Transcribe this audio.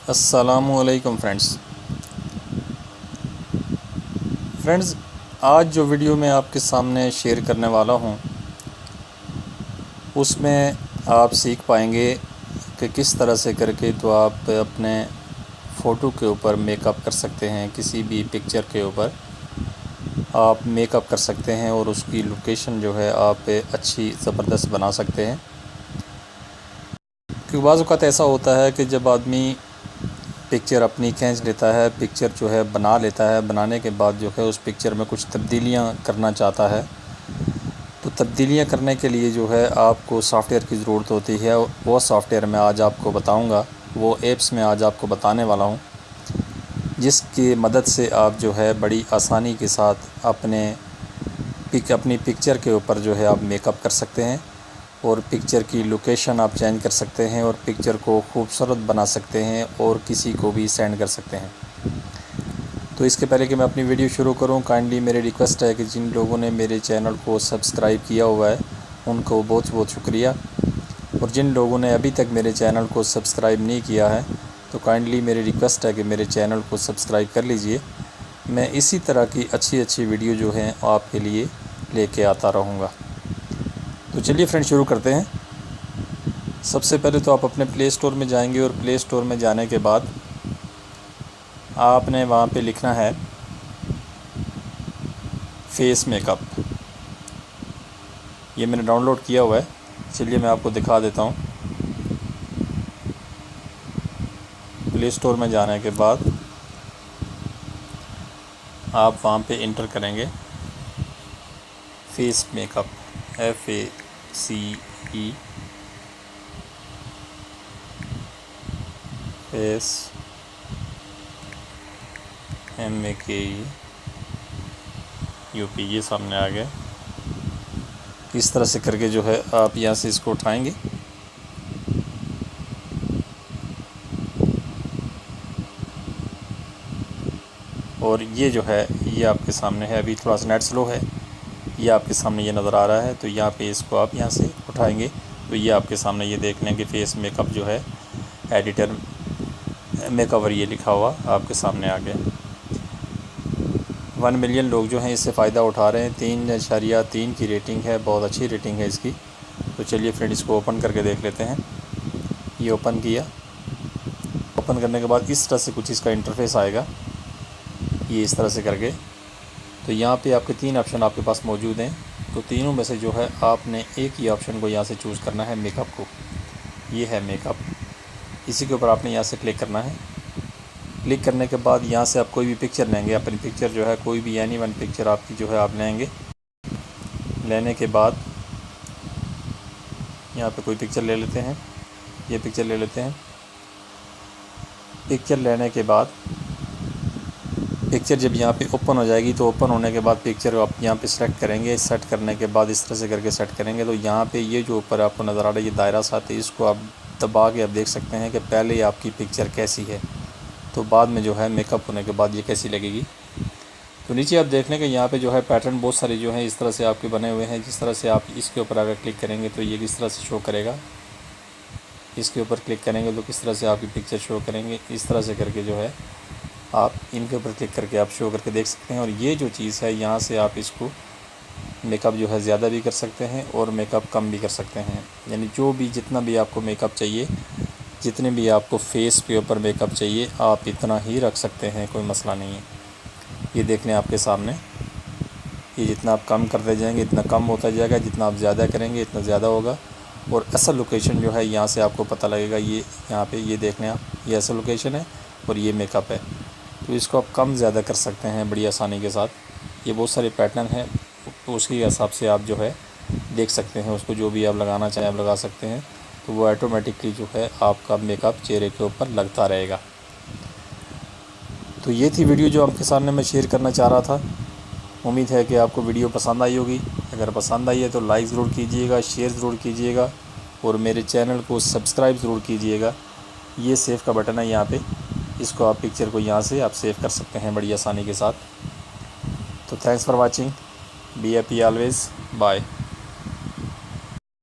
अस्सलामुअलैकुम फ्रेंड्स, आज जो वीडियो मैं आपके सामने शेयर करने वाला हूँ उसमें आप सीख पाएंगे कि किस तरह से करके तो आप अपने फ़ोटो के ऊपर मेकअप कर सकते हैं। किसी भी पिक्चर के ऊपर आप मेकअप कर सकते हैं और उसकी लोकेशन जो है आप अच्छी ज़बरदस्त बना सकते हैं। क्योंकि बाज़ औक़ात ऐसा होता है कि जब आदमी पिक्चर अपनी खींच लेता है, पिक्चर जो है बना लेता है, बनाने के बाद जो है उस पिक्चर में कुछ तब्दीलियां करना चाहता है, तो तब्दीलियां करने के लिए जो है आपको सॉफ़्टवेयर की ज़रूरत होती है। वो सॉफ़्टवेयर मैं आज आपको बताऊंगा, वो ऐप्स मैं आज आपको बताने वाला हूं, जिसकी मदद से आप जो है बड़ी आसानी के साथ अपनी पिक्चर के ऊपर जो है आप मेकअप कर सकते हैं और पिक्चर की लोकेशन आप चेंज कर सकते हैं और पिक्चर को खूबसूरत बना सकते हैं और किसी को भी सेंड कर सकते हैं। तो इसके पहले कि मैं अपनी वीडियो शुरू करूं, काइंडली मेरी रिक्वेस्ट है कि जिन लोगों ने मेरे चैनल को सब्सक्राइब किया हुआ है उनको बहुत बहुत शुक्रिया, और जिन लोगों ने अभी तक मेरे चैनल को सब्सक्राइब नहीं किया है तो काइंडली मेरी रिक्वेस्ट है कि मेरे चैनल को सब्सक्राइब कर लीजिए। मैं इसी तरह की अच्छी वीडियो जो हैं आपके लिए लेके आता रहूँगा। तो चलिए फ्रेंड, शुरू करते हैं। सबसे पहले तो आप अपने प्ले स्टोर में जाएंगे और प्ले स्टोर में जाने के बाद आपने वहाँ पे लिखना है फेस मेकअप। ये मैंने डाउनलोड किया हुआ है, चलिए मैं आपको दिखा देता हूँ। प्ले स्टोर में जाने के बाद आप वहाँ पे इंटर करेंगे face makeup, FACE, face MAKE UP, ये सामने आ गया। इस तरह से करके जो है आप यहाँ से इसको उठाएंगे और ये जो है ये आपके सामने है। अभी थोड़ा सा नेट स्लो है, ये आपके सामने ये नज़र आ रहा है। तो यहाँ पे इसको आप यहाँ से उठाएंगे तो ये आपके सामने ये देख लें कि फेस मेकअप जो है एडिटर मेकओवर ये लिखा हुआ आपके सामने आ गया। 1 मिलियन लोग जो हैं इससे फ़ायदा उठा रहे हैं। 3.3 की रेटिंग है, बहुत अच्छी रेटिंग है इसकी। तो चलिए फ्रेंड, इसको ओपन करके देख लेते हैं। ये ओपन किया, ओपन करने के बाद इस तरह से कुछ इसका इंटरफेस आएगा, ये इस तरह से करके। तो यहाँ पे आपके 3 ऑप्शन आपके पास मौजूद हैं। तो तीनों में से जो है आपने एक ही ऑप्शन को यहाँ से चूज़ करना है, मेकअप को। ये है मेकअप, इसी के ऊपर आपने यहाँ से क्लिक करना है। क्लिक करने के बाद यहाँ से आप कोई भी पिक्चर लेंगे, अपनी पिक्चर जो है कोई भी एनी वन पिक्चर आपकी जो है आप लेंगे। लेने के बाद यहाँ पे कोई पिक्चर ले लेते हैं, ये पिक्चर ले लेते हैं। पिक्चर लेने के बाद पिक्चर जब यहाँ पे ओपन हो जाएगी तो ओपन होने के बाद पिक्चर आप यहाँ पे सेलेक्ट करेंगे। सेट करने के बाद इस तरह से करके सेट करेंगे तो यहाँ पे ये जो ऊपर आपको नज़र आ रहा है ये दायरा साथ है, इसको आप दबा के आप देख सकते हैं कि पहले आपकी पिक्चर कैसी है, तो बाद में जो है मेकअप होने के बाद ये कैसी लगेगी। तो नीचे आप देख लें कि यहाँ पे जो है पैटर्न बहुत सारे जो हैं इस तरह से आपके बने हुए हैं। जिस तरह से आप इसके ऊपर अगर क्लिक करेंगे तो ये किस तरह से शो करेगा, इसके ऊपर क्लिक करेंगे तो किस तरह से आपकी पिक्चर शो करेंगे। इस तरह से करके जो है आप इनके ऊपर क्लिक करके आप शो करके देख सकते हैं। और ये जो चीज़ है यहाँ से आप इसको मेकअप जो है ज़्यादा भी कर सकते हैं और मेकअप कम भी कर सकते हैं। यानी जो भी जितना भी आपको मेकअप चाहिए, जितने भी आपको फेस के ऊपर मेकअप चाहिए, आप इतना ही रख सकते हैं, कोई मसला नहीं है। ये देख लें आपके सामने, ये जितना आप कम करते जाएंगे इतना कम होता जाएगा, जितना आप ज़्यादा करेंगे इतना ज़्यादा होगा। और असल लोकेशन जो है यहाँ से आपको पता लगेगा। ये यहाँ पे ये देख लें आप, ये असल लोकेशन है और ये मेकअप है। तो इसको आप कम ज़्यादा कर सकते हैं बड़ी आसानी के साथ। ये बहुत सारे पैटर्न हैं, तो उसके हिसाब से आप जो है देख सकते हैं, उसको जो भी आप लगाना चाहें आप लगा सकते हैं। तो वो ऑटोमेटिकली जो है आपका मेकअप चेहरे के ऊपर लगता रहेगा। तो ये थी वीडियो जो आपके सामने मैं शेयर करना चाह रहा था। उम्मीद है कि आपको वीडियो पसंद आई होगी। अगर पसंद आई है तो लाइक ज़रूर कीजिएगा, शेयर ज़रूर कीजिएगा और मेरे चैनल को सब्सक्राइब ज़रूर कीजिएगा। ये सेव का बटन है यहाँ पे, इसको आप पिक्चर को यहाँ से आप सेव कर सकते हैं बड़ी आसानी के साथ। तो thanks for watching, be happy always, bye.